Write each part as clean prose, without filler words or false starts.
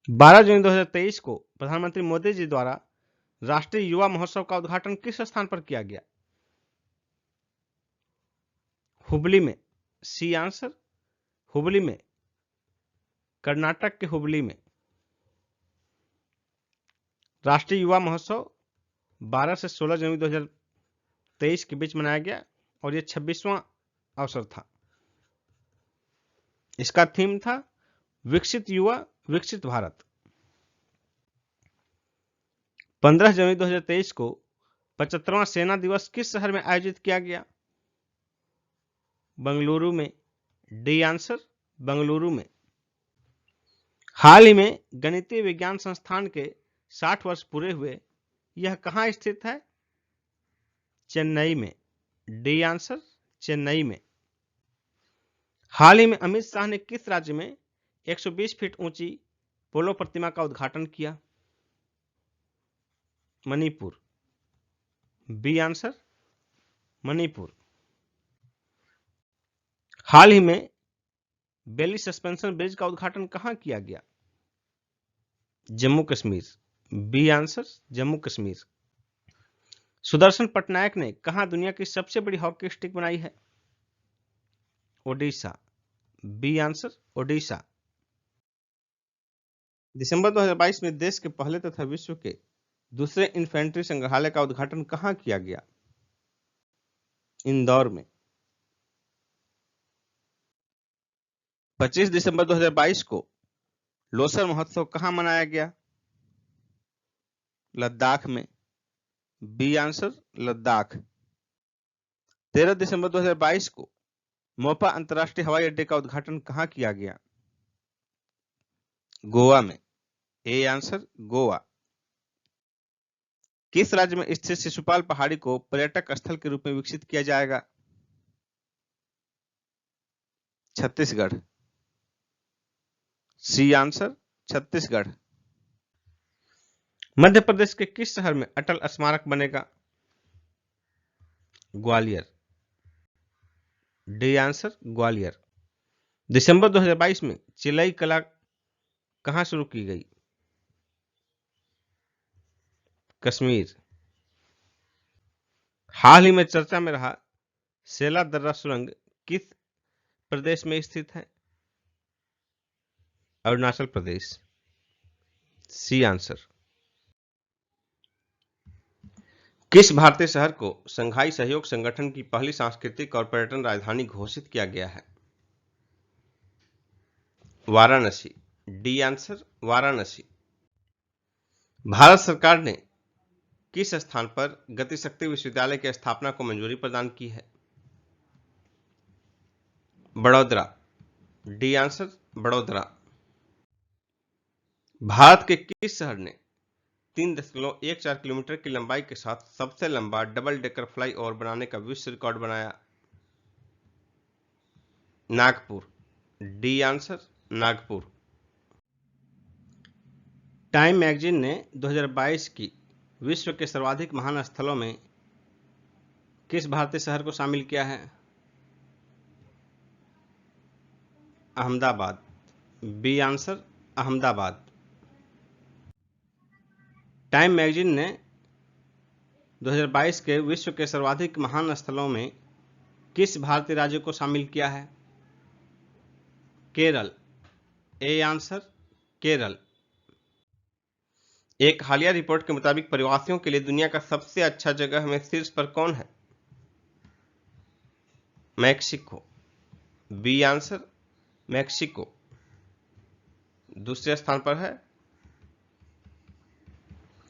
12 जून 2023 को प्रधानमंत्री मोदी जी द्वारा राष्ट्रीय युवा महोत्सव का उद्घाटन किस स्थान पर किया गया? हुबली में। सी आंसर हुबली में, कर्नाटक के हुबली में। राष्ट्रीय युवा महोत्सव 12 से 16 जनवरी 2023 के बीच मनाया गया और यह 26वां अवसर था। इसका थीम था विकसित युवा विकसित भारत। 15 जनवरी 2023 को 75वां सेना दिवस किस शहर में आयोजित किया गया? बंगलुरु में। डी आंसर बंगलुरु में। हाल ही में गणितीय विज्ञान संस्थान के 60 वर्ष पूरे हुए। यह कहां स्थित है? चेन्नई में। डी आंसर चेन्नई में। हाल ही में अमित शाह ने किस राज्य में 120 फीट ऊंची पोलो प्रतिमा का उद्घाटन किया? मणिपुर। B answer Manipur. हाल ही में बेली सस्पेंशन ब्रिज का उद्घाटन कहां किया गया? जम्मू कश्मीर। B answer Jammu Kashmir. सुदर्शन पटनायक ने कहां दुनिया की सबसे बड़ी हॉकी स्टिक बनाई है? ओडिशा। B answer Odisha. दिसंबर 2022 में देश के पहले तथा विश्व के दूसरे इन्फेंट्री संग्रहालय का उद्घाटन कहां किया गया? इंदौर में। 25 दिसंबर 2022 को लोसर महोत्सव कहां मनाया गया? लद्दाख में। B answer Ladakh. 13 दिसंबर 2022 को मोपा अंतर्राष्ट्रीय हवाई अड्डे का उद्घाटन कहां किया गया? गोवा में। A answer Goa. किस राज्य में स्थित शिशुपाल पहाड़ी को पर्यटक स्थल के रूप में विकसित किया जाएगा? छत्तीसगढ़। C answer Chhattisgarh. मध्य प्रदेश के किस शहर में अटल स्मारक बनेगा? ग्वालियर। D answer Gwalior. दिसंबर 2022 में चिलई कला कहां शुरू की गई? कश्मीर। हाल ही में चर्चा में रहा सेला दर्रा सुरंग किस प्रदेश में स्थित है? अरुणाचल प्रदेश। C answer. किस भारतीय शहर को संघाई सहयोग संगठन की पहली सांस्कृतिक और पर्यटन राजधानी घोषित किया गया है? वाराणसी। D answer Varanasi. भारत सरकार ने किस स्थान पर गतिशक्ति विश्वविद्यालय की स्थापना को मंजूरी प्रदान की है? बड़ौदा। D answer Baroda. भारत के किस शहर ने 3.14 किलोमीटर की लंबाई के साथ सबसे लंबा डबल डेकर फ्लाई ओवर बनाने का विश्व रिकॉर्ड बनाया? Nagpur. D answer Nagpur. Time magazine ने 2022 की विश्व के सर्वाधिक महान स्थलों में किस भारतीय शहर को शामिल किया है? Ahmedabad. B answer Ahmedabad. Time magazine ने 2022 के विश्व के सर्वाधिक महान स्थलों में किस भारतीय राज्य को शामिल किया है? केरल। A answer Kerala. एक हालिया रिपोर्ट के मुताबिक प्रवासियों के लिए दुनिया का सबसे अच्छा जगह में शीर्ष पर कौन है? मैक्सिको। B answer Mexico. दूसरे स्थान पर है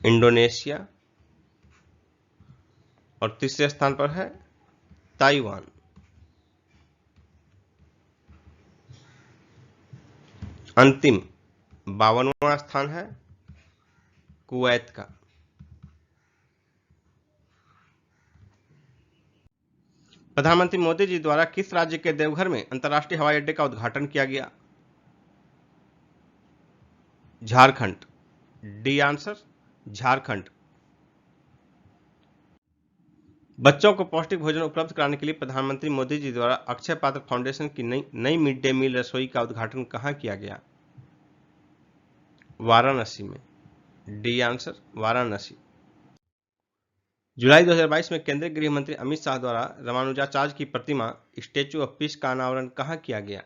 इंडोनेशिया और तीसरे स्थान पर है ताइवान। अंतिम 52वां स्थान है कुवैत का। प्रधानमंत्री मोदी जी द्वारा किस राज्य के देवघर में अंतर्राष्ट्रीय हवाई अड्डे का उद्घाटन किया गया? झारखंड। D answer Jharkhand. बच्चों को पौष्टिक भोजन उपलब्ध कराने के लिए प्रधानमंत्री मोदी जी द्वारा अक्षय पात्र फाउंडेशन की नई मिड डे मील रसोई का उद्घाटन कहां किया गया? वाराणसी में। D answer Varanasi. जुलाई 2022 में केंद्रीय गृह मंत्री अमित शाह द्वारा रामानुजाचार्य की प्रतिमा स्टैच्यू ऑफ पीस का अनावरण कहां किया गया?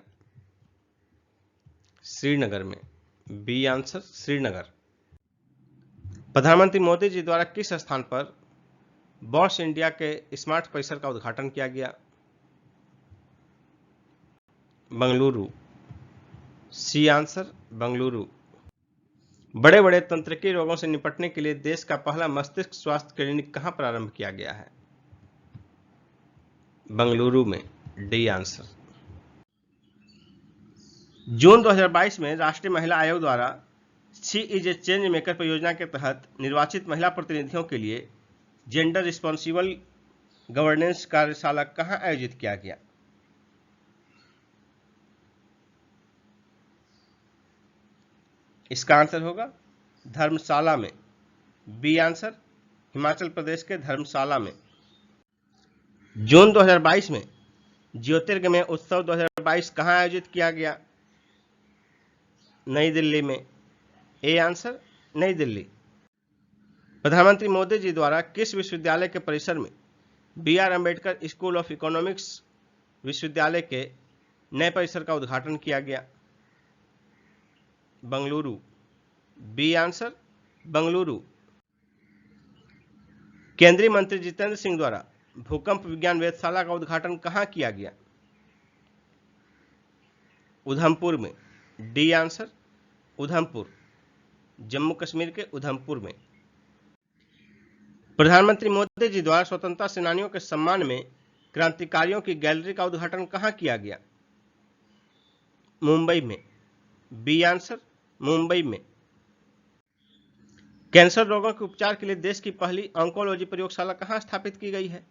श्रीनगर में। B answer Srinagar. प्रधानमंत्री मोदी जी द्वारा किस स्थान पर बॉश इंडिया के स्मार्ट परिसर का उद्घाटन किया गया? बंगलुरु। C answer Bengaluru. बड़े बड़े तंत्रिकी रोगों से निपटने के लिए देश का पहला मस्तिष्क स्वास्थ्य क्लिनिक कहां प्रारंभ किया गया है? बंगलुरु में। D answer. जून 2022 में राष्ट्रीय महिला आयोग द्वारा she is a change maker परियोजना के तहत निर्वाचित महिला प्रतिनिधियों के लिए जेंडर रिस्पॉन्सिबल गवर्नेंस कार्यशाला कहां आयोजित किया गया? इसका आंसर होगा धर्मशाला में। बी आंसर हिमाचल प्रदेश के धर्मशाला में। जून 2022 में ज्योतिर्गमय उत्सव 2022 कहां आयोजित किया गया? नई दिल्ली में। ए आंसर नई दिल्ली। प्रधानमंत्री मोदी जी द्वारा किस विश्वविद्यालय के परिसर में B R Ambedkar school of economics विश्वविद्यालय के नए परिसर का उद्घाटन किया गया? बंगलुरु। B answer Bengaluru. केंद्रीय मंत्री जितेंद्र सिंह द्वारा भूकंप विज्ञान वेधशाला का उद्घाटन कहां किया गया? उधमपुर में। D answer Udhampur. जम्मू कश्मीर के उधमपुर में। प्रधानमंत्री मोदी जी द्वारा स्वतंत्रता सेनानियों के सम्मान में क्रांतिकारियों की गैलरी का उद्घाटन कहां किया गया? मुंबई में। बी आंसर मुंबई में। कैंसर रोगों के उपचार के लिए देश की पहली ऑन्कोलॉजी प्रयोगशाला कहां स्थापित की गई है?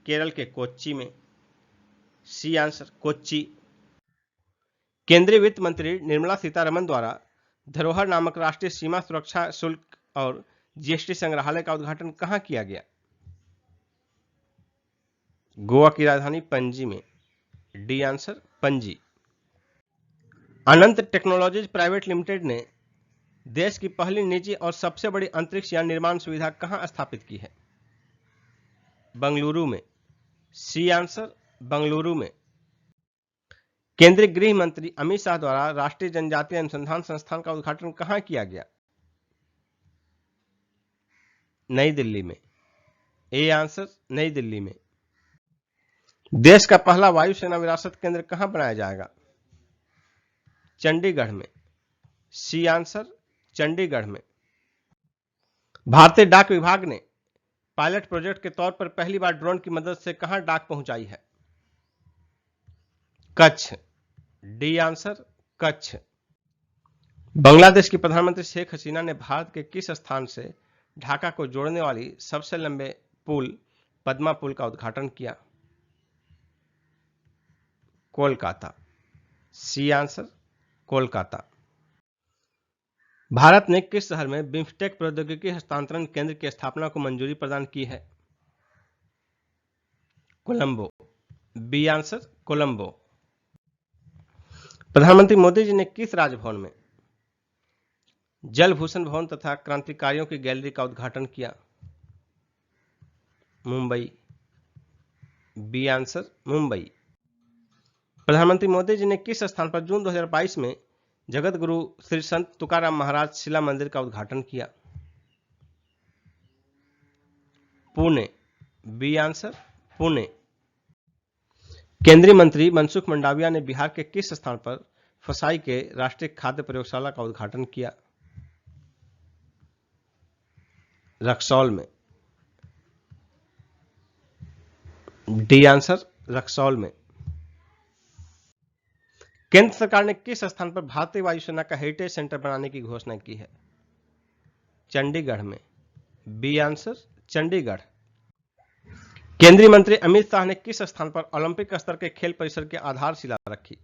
केरल के कोच्चि में। C answer Kochi. केंद्रीय वित्त मंत्री निर्मला सीतारमण द्वारा धरोहर नामक राष्ट्रीय सीमा सुरक्षा शुल्क और जीएसटी संग्रहालय का उद्घाटन कहां किया गया? गोवा की राजधानी पणजी में। D answer Panaji. Ananth technologies private limited ने देश की पहली निजी और सबसे बड़ी अंतरिक्ष यान निर्माण सुविधा कहां स्थापित की है? बंगलुरु में। सी आंसर बंगलुरु में। केंद्रीय गृह मंत्री अमित शाह द्वारा राष्ट्रीय जनजातीय अनुसंधान संस्थान का उद्घाटन कहां किया गया? नई दिल्ली में। ए आंसर नई दिल्ली में। देश का पहला वायुसेना विरासत केंद्र कहां बनाया जाएगा? चंडीगढ़ में। सी आंसर चंडीगढ़ में। भारतीय डाक विभाग ने पायलट प्रोजेक्ट के तौर पर पहली बार ड्रोन की मदद से कहां डाक पहुंचाई है? कच्छ। D answer Kutch. बांग्लादेश की प्रधानमंत्री शेख हसीना ने भारत के किस स्थान से ढाका को जोड़ने वाली सबसे लंबे पुल पद्मा पुल का उद्घाटन किया? कोलकाता। C answer Kolkata. भारत ने किस शहर में बिम्स्टेक प्रौद्योगिकी हस्तांतरण केंद्र की स्थापना को मंजूरी प्रदान की है? कोलंबो। B answer Colombo. प्रधानमंत्री मोदी जी ने किस राजभवन में जल भूषण भवन तथा क्रांतिकारियों की गैलरी का उद्घाटन किया? मुंबई। B answer Mumbai. प्रधानमंत्री मोदी जी ने किस स्थान पर जून 2022 में जगत गुरु श्री संत तुकाराम महाराज शिला मंदिर का उद्घाटन किया? पुणे। B answer Pune. केंद्रीय मंत्री मनसुख मंडाविया ने बिहार के किस स्थान पर फसाई के राष्ट्रीय खाद्य प्रयोगशाला का उद्घाटन किया? रक्सौल में। डी आंसर रक्सौल में। केंद्र सरकार ने किस स्थान पर भारतीय वायुसेना का हेरिटेज सेंटर बनाने की घोषणा की है? चंडीगढ़ में। B answer Chandigarh. केंद्रीय मंत्री अमित शाह ने किस स्थान पर ओलंपिक स्तर के खेल परिसर की आधारशिला रखी?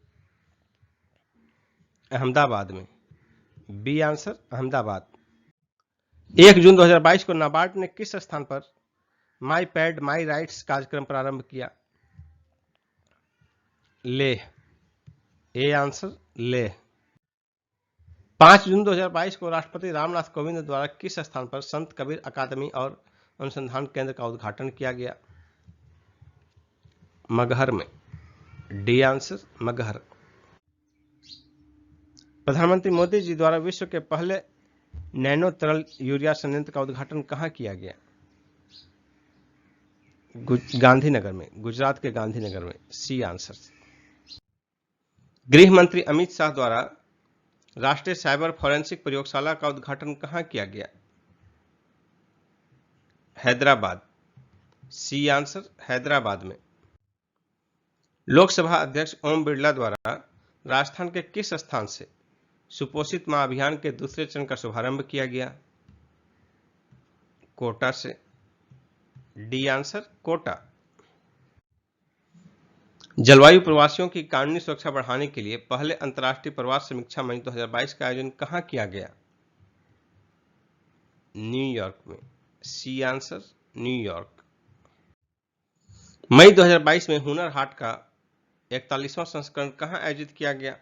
अहमदाबाद में। B answer Ahmedabad. 1 जून 2022 को नाबार्ड ने किस स्थान पर माई पैड माई राइट्स कार्यक्रम प्रारंभ किया? लेह। A answer Leh. 5 जून 2022 को राष्ट्रपति रामनाथ कोविंद द्वारा किस स्थान पर संत कबीर अकादमी और अनुसंधान केंद्र का उद्घाटन किया गया? मगहर में। D answer Maghar. प्रधानमंत्री मोदी जी द्वारा विश्व के पहले नैनो तरल यूरिया संयंत्र का उद्घाटन कहां किया गया? गांधीनगर में, गुजरात के गांधीनगर में। C answer. गृह मंत्री अमित शाह द्वारा राष्ट्रीय साइबर फॉरेंसिक प्रयोगशाला का उद्घाटन कहां किया गया? हैदराबाद। सी आंसर हैदराबाद में। लोकसभा अध्यक्ष ओम बिरला द्वारा राजस्थान के किस स्थान से सुपोषित मां अभियान के दूसरे चरण का शुभारंभ किया गया? कोटा से। D answer Kota. जलवायु प्रवासियों की कानूनी सुरक्षा बढ़ाने के लिए पहले अंतर्राष्ट्रीय प्रवास समीक्षा मंच 2022 का आयोजन कहां किया गया? न्यूयॉर्क में। C answer New York. मई 2022 में हुनर हाट का 41वां संस्करण कहां आयोजित किया गया?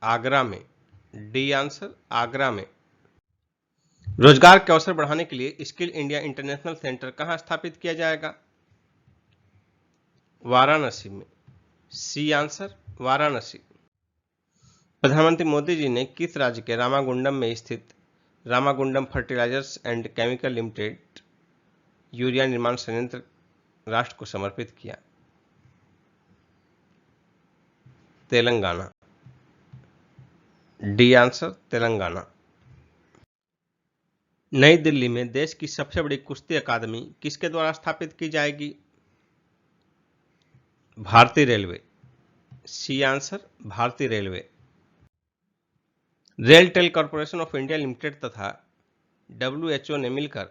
आगरा में। डी आंसर आगरा में। रोजगार के अवसर बढ़ाने के लिए स्किल इंडिया इंटरनेशनल सेंटर कहां स्थापित किया जाएगा? वाराणसी में। C answer Varanasi. प्रधानमंत्री मोदी जी ने किस राज्य के रामागुंडम में स्थित Ramagundam fertilizers and chemical limited urea निर्माण संयंत्र राष्ट्र को समर्पित किया? तेलंगाना। D answer Telangana. नई दिल्ली में देश की सबसे बड़ी कुश्ती अकादमी किसके द्वारा स्थापित की जाएगी? भारतीय रेलवे। सी आंसर भारतीय railway. RailTel corporation of India limited तथा WHO ने मिलकर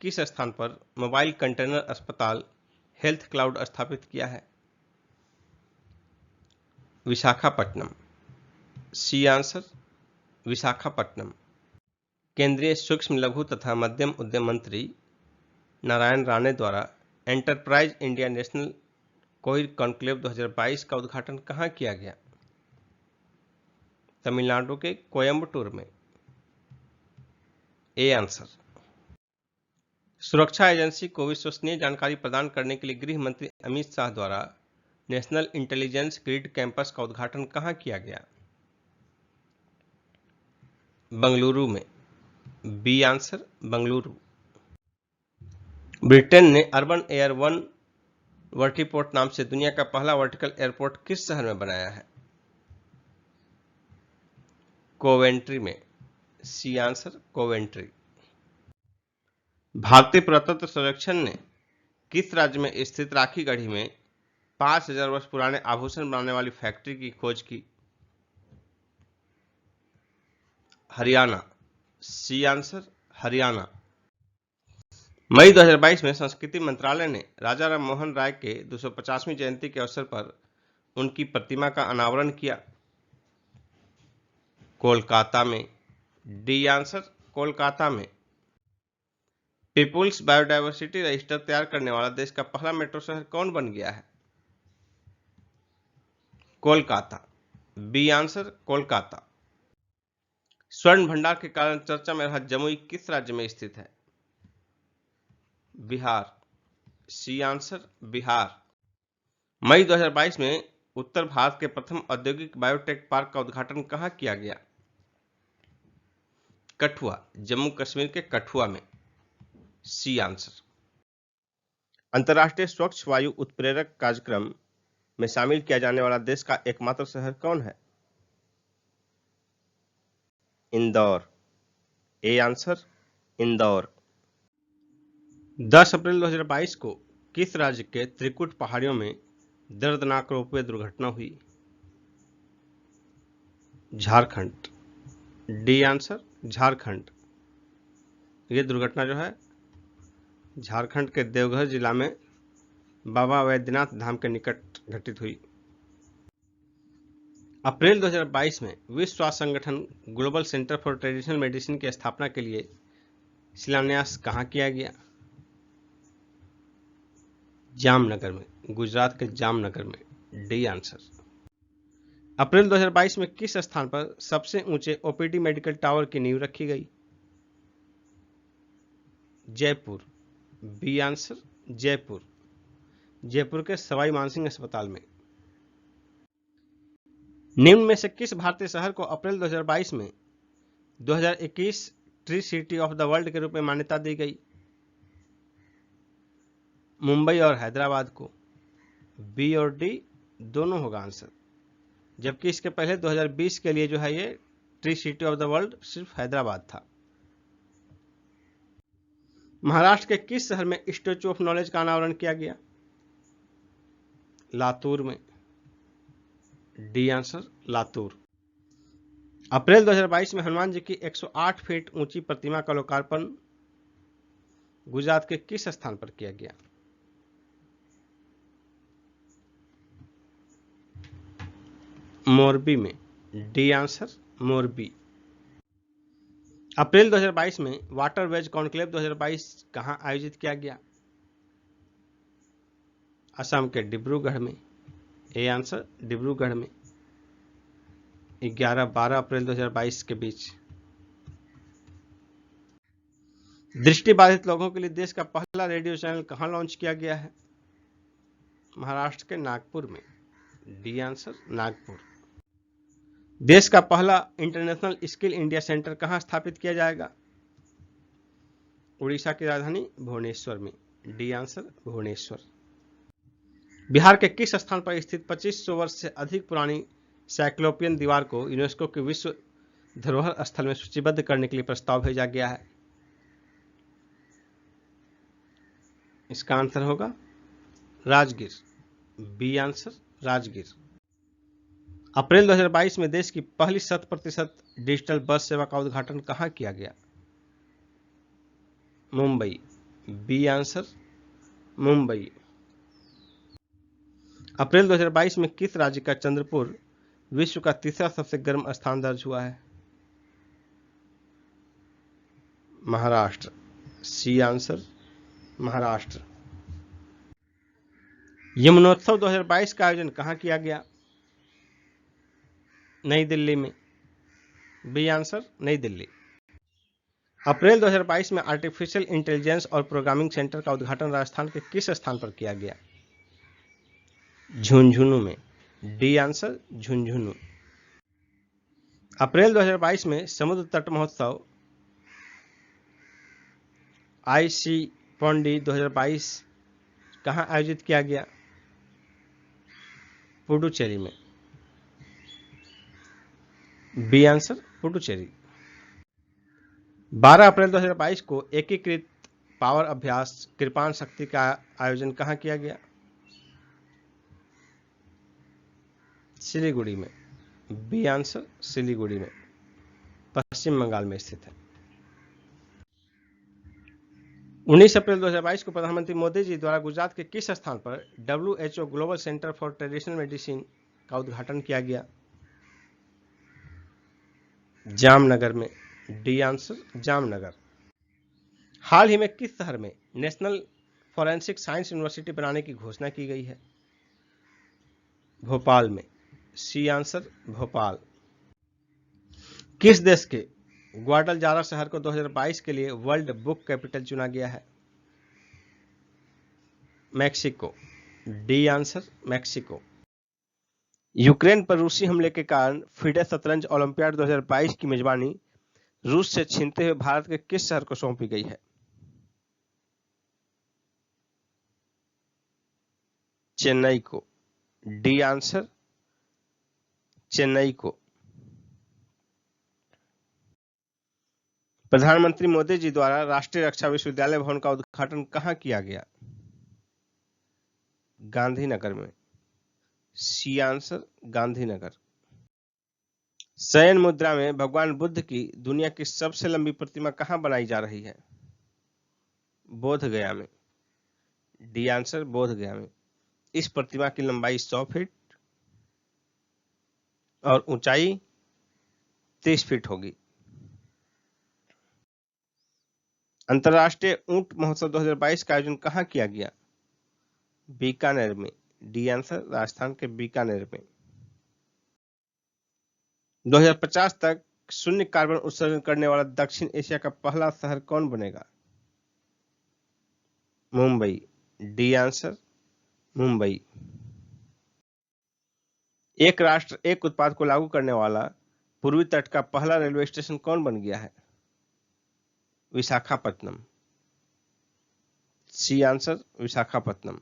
किस स्थान पर मोबाइल कंटेनर अस्पताल हेल्थ क्लाउड स्थापित किया है? विशाखापट्टनम। C answer Visakhapatnam. केंद्रीय सूक्ष्म लघु तथा मध्यम उद्यम मंत्री नारायण राणे द्वारा एंटरप्राइज इंडिया नेशनल कोइर कॉन्क्लेव 2022 का उद्घाटन कहां किया गया? तमिलनाडु के कोयम्बटूर में। A answer. सुरक्षा एजेंसी को विश्वसनीय जानकारी प्रदान करने के लिए गृह मंत्री अमित शाह द्वारा नेशनल इंटेलिजेंस ग्रिड कैंपस का उद्घाटन कहां किया गया? बंगलुरु में। B answer Bengaluru. ब्रिटेन ने अर्बन एयर वन वर्टीपोर्ट नाम से दुनिया का पहला वर्टिकल एयरपोर्ट किस शहर में बनाया है? कोवेंट्री में। C answer Coventry. भारतीय पुरातत्व सर्वेक्षण ने किस राज्य में स्थित राखी गढ़ी में 5000 वर्ष पुराने आभूषण बनाने वाली फैक्ट्री की खोज की? हरियाणा। C answer Haryana. मई 2022 में संस्कृति मंत्रालय ने राजा राम मोहन राय के 250वीं जयंती के अवसर पर उनकी प्रतिमा का अनावरण किया? कोलकाता में। डी आंसर कोलकाता में। पीपुल्स बायोडायवर्सिटी रजिस्टर तैयार करने वाला देश का पहला मेट्रो शहर कौन बन गया है? कोलकाता। B answer Kolkata. स्वर्ण भंडार के कारण चर्चा में रहा जमुई किस राज्य में स्थित है? बिहार। C answer Bihar. मई 2022 में उत्तर भारत के प्रथम औद्योगिक बायोटेक पार्क का उद्घाटन कहां किया गया? कठुआ, जम्मू कश्मीर के कठुआ में। C answer. अंतर्राष्ट्रीय स्वच्छ वायु उत्प्रेरक कार्यक्रम में शामिल किया जाने वाला देश का एकमात्र शहर कौन है? इंदौर। A answer Indore. 10 अप्रैल 2022 को किस राज्य के त्रिकुट पहाड़ियों में दर्दनाक रोपवे दुर्घटना हुई? झारखंड। D answer Jharkhand. ये दुर्घटना जो है झारखंड के देवघर जिला में बाबा वैद्यनाथ धाम के निकट घटित हुई। अप्रैल 2022 में विश्व स्वास्थ्य संगठन global centre for traditional medicine की स्थापना के लिए शिलान्यास कहां किया गया? जामनगर में, गुजरात के जामनगर में। D answer. अप्रैल 2022 में किस स्थान पर सबसे ऊंचे ओपीडी मेडिकल टावर की नींव रखी गई? जयपुर। B answer Jaipur. जयपुर के सवाई मानसिंह अस्पताल में। निम्न में से किस भारतीय शहर को अप्रैल 2022 में 2021 tree city of the world के रूप में मान्यता दी गई? मुंबई और हैदराबाद को। बी और डी दोनों होगा आंसर, जबकि इसके पहले 2020 के लिए जो है ये tree city of the world सिर्फ हैदराबाद था। महाराष्ट्र के किस शहर में स्टैच्यू ऑफ नॉलेज का अनावरण किया गया? लातूर में। D answer Latur. अप्रैल 2022 में हनुमान जी की 108 फीट ऊंची प्रतिमा का लोकार्पण गुजरात के किस स्थान पर किया गया? मोरबी में। D answer Morbi. अप्रैल 2022 में वाटर वेज कॉन्क्लेव 2022 कहां आयोजित किया गया? असम के डिब्रूगढ़ में। ए आंसर डिब्रूगढ़ में। 11-12 अप्रैल 2022 के बीच। दृष्टिबाधित लोगों के लिए देश का पहला रेडियो चैनल कहां लॉन्च किया गया है? महाराष्ट्र के नागपुर में। D answer Nagpur. देश का पहला इंटरनेशनल स्किल इंडिया सेंटर कहां स्थापित किया जाएगा? उड़ीसा की राजधानी भुवनेश्वर में। D answer Bhubaneswar. बिहार के किस स्थान पर स्थित 2500 वर्ष से अधिक पुरानी साइक्लोपियन दीवार को यूनेस्को के विश्व धरोहर स्थल में सूचीबद्ध करने के लिए प्रस्ताव भेजा गया है? इसका आंसर होगा राजगीर। B answer Rajgir. अप्रैल 2022 में देश की पहली 100% डिजिटल बस सेवा का उद्घाटन कहां किया गया? मुंबई। B answer Mumbai. अप्रैल 2022 में किस राज्य का चंद्रपुर विश्व का तीसरा सबसे गर्म स्थान दर्ज हुआ है? महाराष्ट्र। C answer Maharashtra. यमुनोत्सव 2022 का आयोजन कहां किया गया? नई दिल्ली में। बी आंसर नई दिल्ली। अप्रैल 2022 में आर्टिफिशियल इंटेलिजेंस और प्रोग्रामिंग सेंटर का उद्घाटन राजस्थान के किस स्थान पर किया गया? झुंझुनू में। D answer Jhunjhunu. अप्रैल 2022 में समुद्र तट महोत्सव आईसी पौंडी 2022 कहां आयोजित किया गया? पुडुचेरी में। B answer Puducherry. 12 अप्रैल 2022 को एकीकृत पावर अभ्यास कृपाण शक्ति का आयोजन कहां किया गया? सिलीगुड़ी में। बी आंसर सिलीगुड़ी में, पश्चिम बंगाल में स्थित है। 19 अप्रैल 2022 को प्रधानमंत्री मोदी जी द्वारा गुजरात के किस स्थान पर WHO global centre for traditional medicine का उद्घाटन किया गया? जामनगर में। D answer Jamnagar. हाल ही में किस शहर में नेशनल फॉरेंसिक साइंस यूनिवर्सिटी बनाने की घोषणा की गई है? भोपाल में। C answer Bhopal. किस देश के ग्वाडलजारा शहर को 2022 के लिए वर्ल्ड बुक कैपिटल चुना गया है? Mexico. D answer Mexico. Ukraine पर रूसी हमले के कारण फिडे शतरंज ओलंपियाड 2022 की मेजबानी रूस से छीनते हुए भारत के किस शहर को सौंपी गई है? चेन्नई को। डी आंसर चेन्नई को। प्रधानमंत्री मोदी जी द्वारा राष्ट्रीय रक्षा विश्वविद्यालय भवन का उद्घाटन कहां किया गया? गांधीनगर में। C answer Gandhinagar. शयन मुद्रा में भगवान बुद्ध की दुनिया की सबसे लंबी प्रतिमा कहां बनाई जा रही है? बोध गया में। डी आंसर बोध गया में। इस प्रतिमा की लंबाई 100 फीट और ऊंचाई 30 फीट होगी। अंतर्राष्ट्रीय ऊंट महोत्सव 2022 का आयोजन कहां किया गया? बीकानेर में। डी आंसर राजस्थान के बीकानेर में। 2050 तक शून्य कार्बन उत्सर्जन करने वाला दक्षिण एशिया का पहला शहर कौन बनेगा? मुंबई। D answer Mumbai. एक राष्ट्र एक उत्पाद को लागू करने वाला पूर्वी तट का पहला रेलवे स्टेशन कौन बन गया है? Visakhapatnam. C answer Visakhapatnam.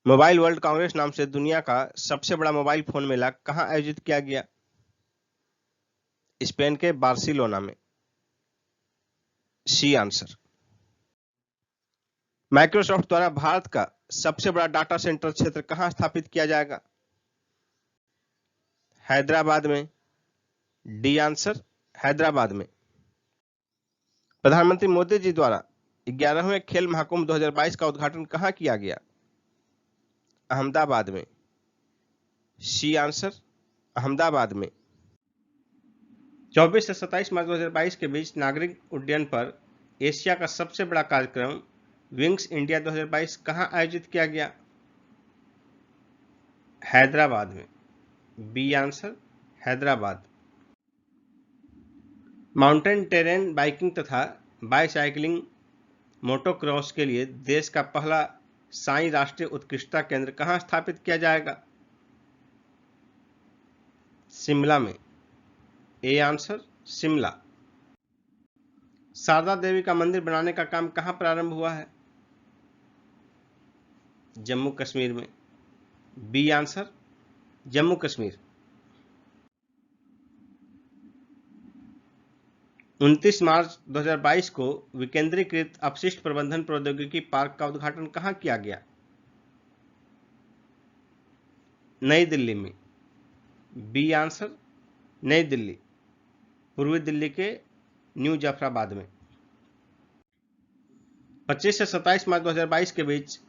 Mobile World Congress नाम से दुनिया का सबसे बड़ा मोबाइल फोन मेला कहां आयोजित किया गया? स्पेन के बार्सिलोना में। C answer. माइक्रोसॉफ्ट द्वारा भारत का सबसे बड़ा डाटा सेंटर क्षेत्र कहां स्थापित किया जाएगा? हैदराबाद में। डी आंसर हैदराबाद में। प्रधानमंत्री मोदी जी द्वारा 11वें खेल महाकुंभ 2022 का उद्घाटन कहां किया गया? अहमदाबाद में। सी आंसर अहमदाबाद में। 24 से 27 मार्च 2022 के बीच नागरिक उड्डयन पर एशिया का सबसे बड़ा कार्यक्रम विंग्स इंडिया 2022 कहां आयोजित किया गया? हैदराबाद में। B answer Hyderabad. Mountain terrain biking तथा बाईसाइकिलिंग मोटोक्रॉस के लिए देश का पहला साई राष्ट्रीय उत्कृष्टता केंद्र कहां स्थापित किया जाएगा? शिमला में। A answer Shimla. शारदा देवी का मंदिर बनाने का काम कहां प्रारंभ हुआ है? जम्मू कश्मीर में। B answer Jammu Kashmir. 29 मार्च 2022 को विकेंद्रीकृत अपशिष्ट प्रबंधन प्रौद्योगिकी पार्क का उद्घाटन कहां किया गया? नई दिल्ली में। बी आंसर नई दिल्ली। पूर्वी दिल्ली के न्यू जाफराबाद में। 25 से 27 मार्च 2022 के बीच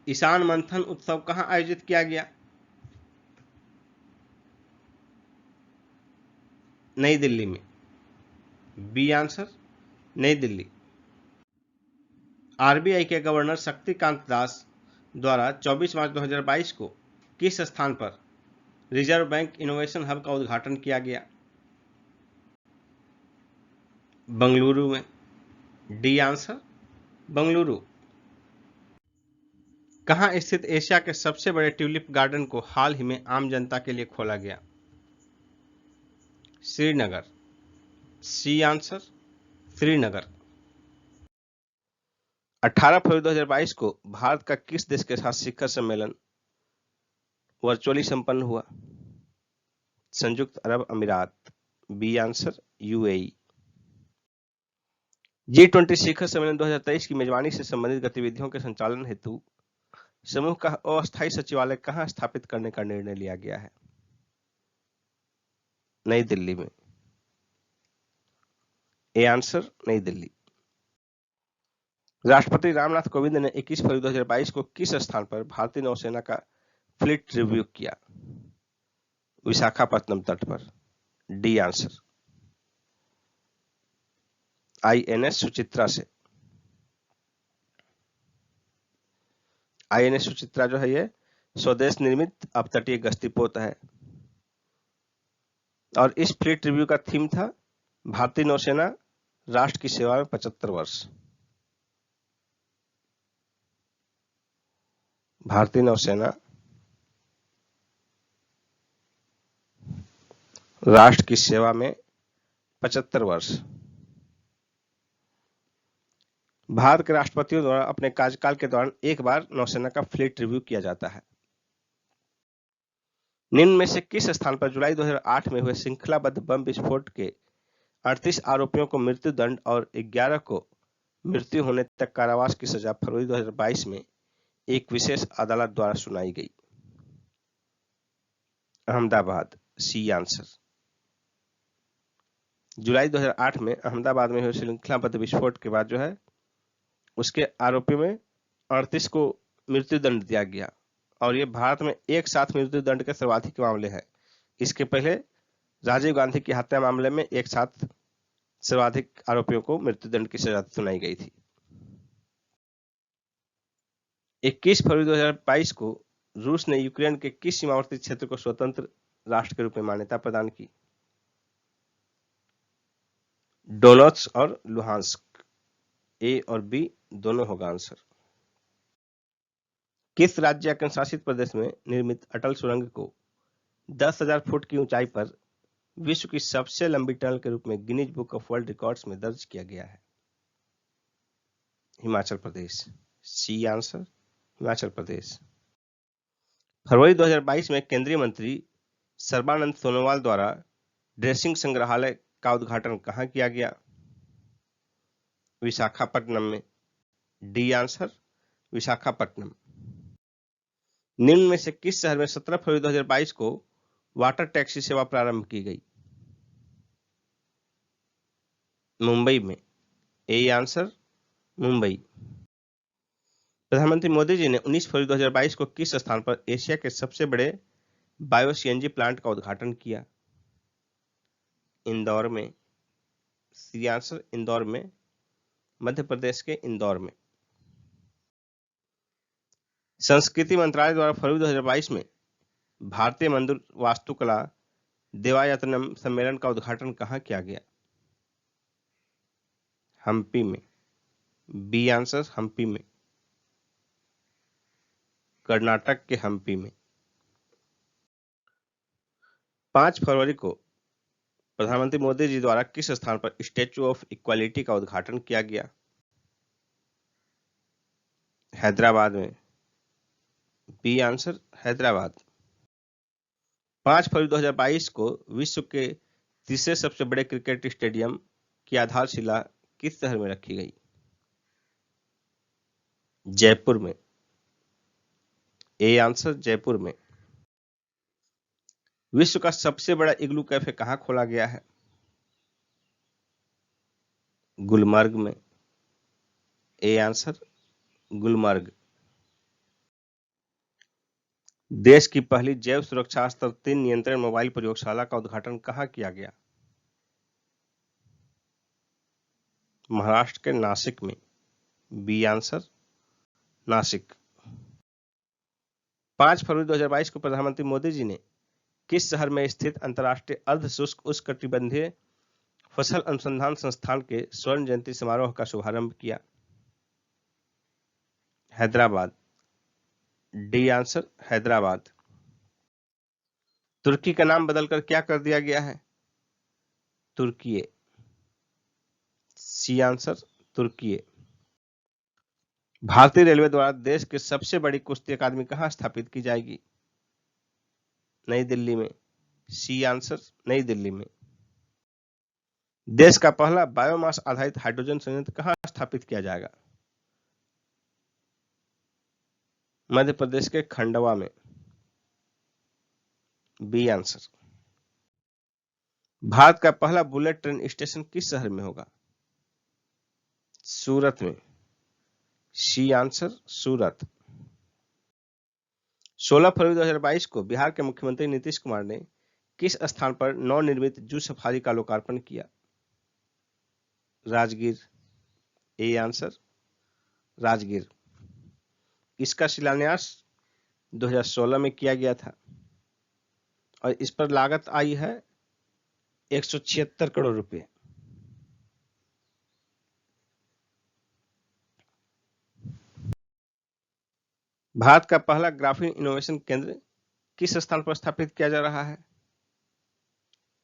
ईशान मंथन उत्सव कहां आयोजित किया गया? नई दिल्ली में। बी आंसर नई दिल्ली। आरबीआई के गवर्नर शक्तिकांत दास द्वारा 24 मार्च 2022 को किस स्थान पर रिजर्व बैंक इनोवेशन हब का उद्घाटन किया गया? बंगलुरु में। D answer Bengaluru. कहां स्थित एशिया के सबसे बड़े ट्यूलिप गार्डन को हाल ही में आम जनता के लिए खोला गया? श्रीनगर। C answer Srinagar. 18 फरवरी 2022 को भारत का किस देश के साथ शिखर सम्मेलन वर्चुअली संपन्न हुआ? संयुक्त अरब अमीरात। B answer UAE. G20 शिखर सम्मेलन 2023 की मेजबानी से संबंधित गतिविधियों के संचालन हेतु समूह का अस्थायी सचिवालय कहां स्थापित करने का निर्णय लिया गया है? नई दिल्ली में। ए आंसर नई दिल्ली। राष्ट्रपति रामनाथ कोविंद ने 21 फरवरी 2022 को किस स्थान पर भारतीय नौसेना का फ्लीट रिव्यू किया? विशाखापत्तनम तट पर। डी आंसर आईएनएस सुचित्रा से। आईएनएस सुचित्रा जो है ये स्वदेश निर्मित अपतटीय गश्तीपोत है और इस फ्लीट रिव्यू का थीम था भारतीय नौसेना राष्ट्र की सेवा में 75 वर्ष। भारतीय नौसेना राष्ट्र की सेवा में 75 वर्ष। भारत के राष्ट्रपतियों द्वारा अपने कार्यकाल के दौरान एक बार नौसेना का फ्लीट रिव्यू किया जाता है। निम्न में से किस स्थान पर जुलाई 2008 में हुए श्रृंखलाबद्ध बम विस्फोट के 38 आरोपियों को मृत्युदंड और 11 को मृत्यु होने तक कारावास की सजा फरवरी 2022 में एक विशेष अदालत द्वारा सुनाई गई? अहमदाबाद। C answer. जुलाई 2008 में अहमदाबाद में हुए श्रृंखलाबद्ध विस्फोट के बाद जो है उसके आरोपी में 38 को मृत्युदंड दिया गया और ये भारत में एक साथ मृत्युदंड के सर्वाधिक मामले हैं। इसके पहले राजीव गांधी की हत्या मामले में एक साथ सर्वाधिक आरोपियों को मृत्युदंड की सजा सुनाई गई थी। 21 फरवरी 2022 को रूस ने यूक्रेन के किस सीमावर्ती क्षेत्र को स्वतंत्र राष्ट्र के रूप में मान्यता प्रदान की? डोनेत्स्क और लुहांस्क। ए और बी दोनों होगा आंसर। किस राज्य या केंद्र शासित प्रदेश में निर्मित अटल सुरंग को 10,000 फुट की ऊंचाई पर विश्व की सबसे लंबी टनल के रूप में Guinness book of world records में दर्ज किया गया है? हिमाचल प्रदेश। C answer, Himachal Pradesh. फरवरी 2022 में केंद्रीय मंत्री सर्बानंद सोनोवाल द्वारा ड्रेसिंग संग्रहालय का उद्घाटन कहां किया गया? विशाखापट्टनम में। D answer, Visakhapatnam. निम्न में से किस शहर में 17 फरवरी 2022 को वाटर टैक्सी सेवा प्रारंभ की गई? मुंबई में। A answer, Mumbai. प्रधानमंत्री मोदी जी ने 19 फरवरी 2022 को किस स्थान पर एशिया के सबसे बड़े बायो सीएनजी प्लांट का उद्घाटन किया? इंदौर में। सी आंसर, इंदौर में, मध्य प्रदेश के इंदौर में। संस्कृति मंत्रालय द्वारा फरवरी 2022 में भारतीय मंदिर वास्तुकला देवायतनम सम्मेलन का उद्घाटन कहां किया गया? हम्पी में। बी आंसर, हम्पी में, कर्नाटक के हम्पी में। 5 फरवरी को प्रधानमंत्री मोदी जी द्वारा किस स्थान पर स्टैच्यू ऑफ इक्वालिटी का उद्घाटन किया गया? हैदराबाद में। B answer, Hyderabad. 5 फरवरी 2022 को विश्व के तीसरे सबसे बड़े क्रिकेट स्टेडियम की आधारशिला किस शहर में रखी गई? जयपुर में। ए आंसर, जयपुर में। विश्व का सबसे बड़ा इग्लू कैफे कहां खोला गया है? गुलमर्ग में। A answer, Gulmarg. देश की पहली जैव सुरक्षा स्तर 3 नियंत्रण मोबाइल प्रयोगशाला का उद्घाटन कहां किया गया? महाराष्ट्र के नासिक में। B answer, Nashik. 5 फरवरी 2022 को प्रधानमंत्री मोदी जी ने किस शहर में स्थित अंतर्राष्ट्रीय अर्ध शुष्क उष्णकटिबंधीय फसल अनुसंधान संस्थान के स्वर्ण जयंती समारोह का शुभारंभ किया? Hyderabad. D answer, Hyderabad. Turkey का नाम बदलकर क्या कर दिया गया है? तुर्कीये। C answer, Turkiye. भारतीय रेलवे द्वारा देश की सबसे बड़ी कुश्ती अकादमी कहां स्थापित की जाएगी? नई दिल्ली में। सी आंसर, नई दिल्ली में। देश का पहला बायोमास आधारित हाइड्रोजन संयंत्र कहां स्थापित किया जाएगा? मध्य प्रदेश के खंडवा में। B answer. भारत का पहला बुलेट ट्रेन स्टेशन किस शहर में होगा? सूरत में। सी आंसर, सूरत। 16 फरवरी 2022 को बिहार के मुख्यमंत्री नीतीश कुमार ने किस स्थान पर नवनिर्मित जू सफारी का लोकार्पण किया? राजगीर। A answer, Rajgir. इसका शिलान्यास 2016 में किया गया था और इस पर लागत आई है 176 करोड़ रुपए। भारत का पहला ग्राफीन इनोवेशन केंद्र किस स्थान पर स्थापित किया जा रहा है?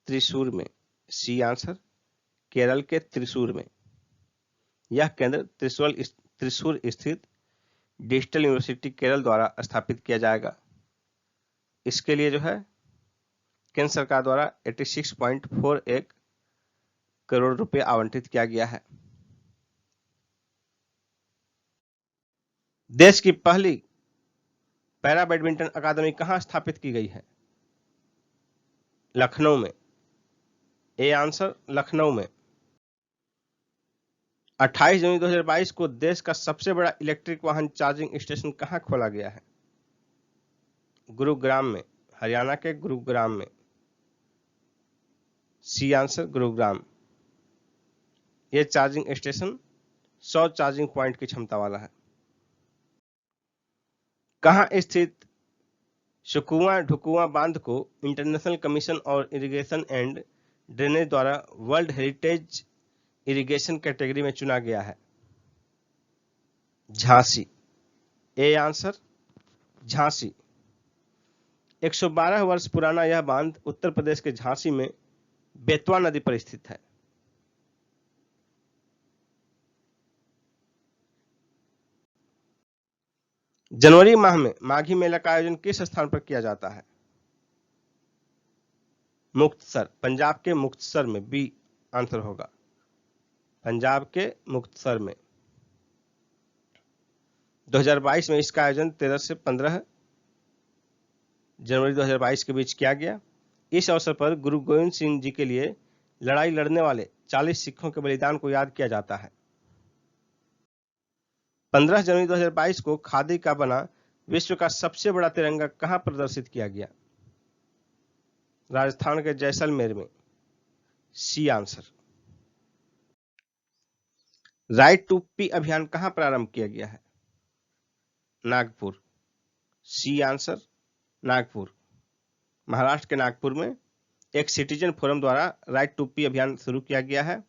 त्रिशूर में। सी आंसर, केरल के त्रिशूर में। यह केंद्र त्रिशूर स्थित डिजिटल यूनिवर्सिटी केरल द्वारा स्थापित किया जाएगा। इसके लिए जो है केंद्र सरकार द्वारा 86.41 करोड़ रुपए आवंटित किया गया है। देश की पहली पैरा बैडमिंटन अकादमी कहां स्थापित की गई है? लखनऊ में। ए आंसर, लखनऊ में। 28 जनवरी 2022 को देश का सबसे बड़ा इलेक्ट्रिक वाहन चार्जिंग स्टेशन कहां खोला गया है? गुरुग्राम में। हरियाणा के गुरुग्राम में। C answer, Gurugram. यह चार्जिंग स्टेशन 100 चार्जिंग पॉइंट की क्षमता वाला है। कहां स्थित सुकुआ ढुकुआ बांध को इंटरनेशनल कमीशन और इरिगेशन एंड ड्रेनेज द्वारा वर्ल्ड हेरिटेज इरिगेशन कैटेगरी में चुना गया है। Jhansi, A answer Jhansi. 112 वर्ष पुराना यह बांध उत्तर प्रदेश के झांसी में बेतवा नदी पर स्थित है। जनवरी माह में माघी मेला का आयोजन किस स्थान पर किया जाता है? मुक्तसर, पंजाब के मुक्तसर में, बी आंसर होगा, पंजाब के मुक्तसर में। 2022 में इसका आयोजन 13 से 15 जनवरी 2022 के बीच किया गया। इस अवसर पर गुरु गोविंद सिंह जी के लिए लड़ाई लड़ने वाले 40 सिखों के बलिदान को याद किया जाता है। 15 जनवरी 2022 को खादी का बना विश्व का सबसे बड़ा तिरंगा कहां प्रदर्शित किया गया? राजस्थान के जैसलमेर में, C answer. Right to pee अभियान कहां प्रारंभ किया गया है? Nagpur, C answer, Nagpur. महाराष्ट्र के नागपुर में एक सिटीजन फोरम द्वारा राइट टू पी अभियान शुरू किया गया है,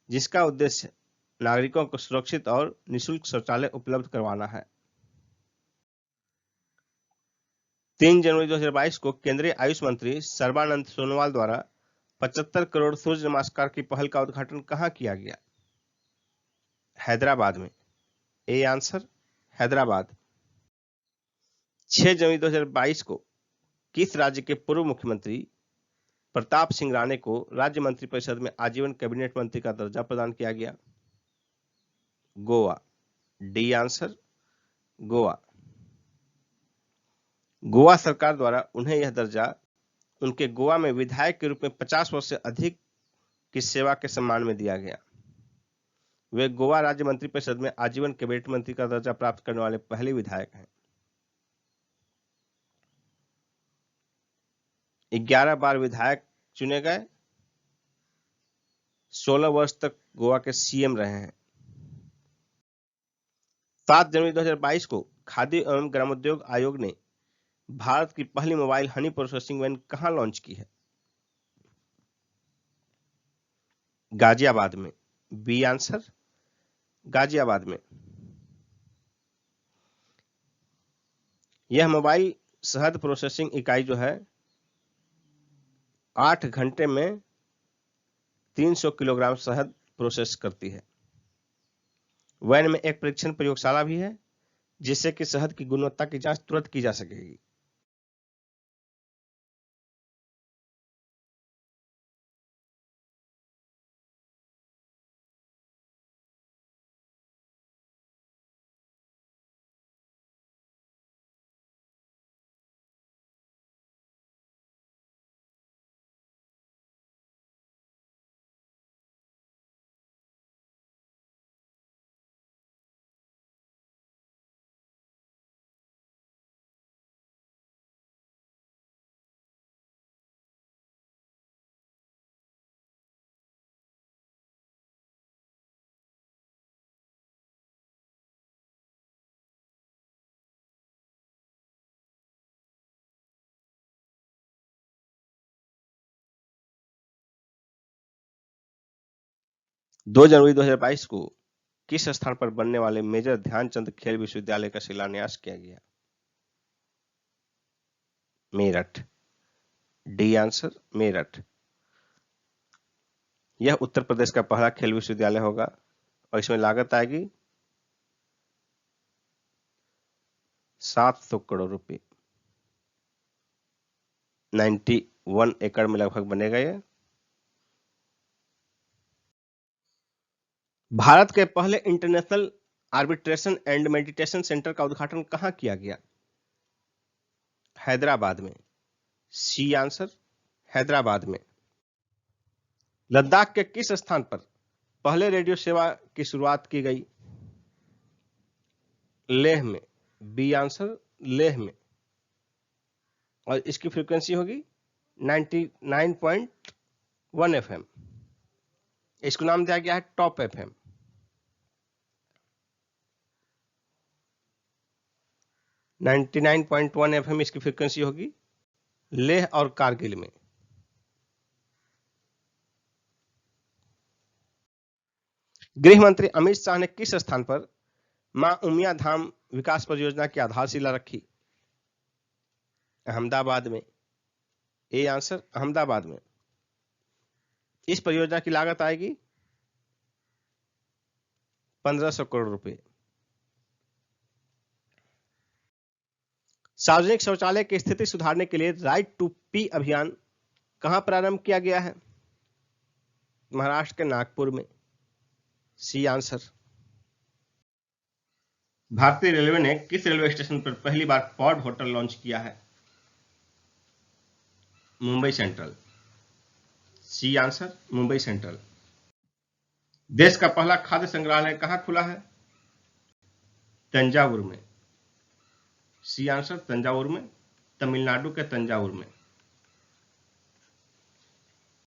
जिसका उद्देश्य नागरिकों को सुरक्षित और निःशुल्क शौचालय उपलब्ध करवाना है। 3 जनवरी 2022 को केंद्रीय आयुष मंत्री सर्बानंद सोनोवाल द्वारा 75 करोड़ सूर्य नमस्कार की पहल का उद्घाटन कहां किया गया? हैदराबाद में, ए आंसर, हैदराबाद। 6 जनवरी 2022 को किस राज्य के पूर्व मुख्यमंत्री प्रताप सिंह राणे को राज्य मंत्रिपरिषद में आजीवन कैबिनेट मंत्री का दर्जा प्रदान किया गया? Goa, D answer, Goa. गोवा सरकार द्वारा उन्हें यह दर्जा उनके गोवा में विधायक के रूप में 50 वर्ष से अधिक की सेवा के सम्मान में दिया गया। वे गोवा राज्य मंत्रिपरिषद में आजीवन कैबिनेट मंत्री का दर्जा प्राप्त करने वाले पहले विधायक हैं। 11 बार विधायक चुने गए, 16 वर्ष तक गोवा के सीएम रहे हैं। 7 जनवरी 2022 को खादी एवं ग्रामोद्योग आयोग ने भारत की पहली मोबाइल हनी प्रोसेसिंग वैन कहां लॉन्च की है? गाजियाबाद में, बी आंसर, गाजियाबाद में। यह मोबाइल शहद प्रोसेसिंग इकाई जो है 8 घंटे में 300 किलोग्राम शहद प्रोसेस करती है। वैन में एक परीक्षण प्रयोगशाला भी है, जिससे कि शहद की गुणवत्ता की जांच तुरंत की जा सकेगी। दो जनवरी 2022 को किस स्थान पर बनने वाले मेजर ध्यानचंद खेल विश्वविद्यालय का शिलान्यास किया गया? Meerut, D answer, Meerut. यह उत्तर प्रदेश का पहला खेल विश्वविद्यालय होगा और इसमें लागत आएगी 700 करोड़ रुपए। 91 एकड़ में लगभग बनेगा यह। भारत के पहले international arbitration and meditation centre का उद्घाटन कहां किया गया? हैदराबाद में, सी आंसर, हैदराबाद में। लद्दाख के किस स्थान पर पहले रेडियो सेवा की शुरुआत की गई? लेह में, बी आंसर, लेह में। और इसकी फ्रीक्वेंसी होगी 99.1 एफएम। इसको नाम दिया गया है टॉप एफएम। .1 एफएम इसकी फ्रीक्वेंसी होगी। लेह और कारगिल में। गृह मंत्री अमित शाह ने किस स्थान पर मां उमिया धाम विकास परियोजना की आधारशिला रखी? अहमदाबाद में। ए आंसर अहमदाबाद में। इस परियोजना की लागत आएगी 1500 करोड़ रुपए। सार्वजनिक शौचालय की स्थिति सुधारने के लिए राइट टू पी अभियान कहां प्रारंभ किया गया है? महाराष्ट्र के नागपुर में। C answer. भारतीय रेलवे ने किस रेलवे स्टेशन पर पहली बार पॉड होटल लॉन्च किया है? Mumbai Central. C answer Mumbai Central. देश का पहला खाद्य संग्रहालय कहां खुला है? तंजावुर में। सी आंसर तंजावुर में, तमिलनाडु के तंजावुर में।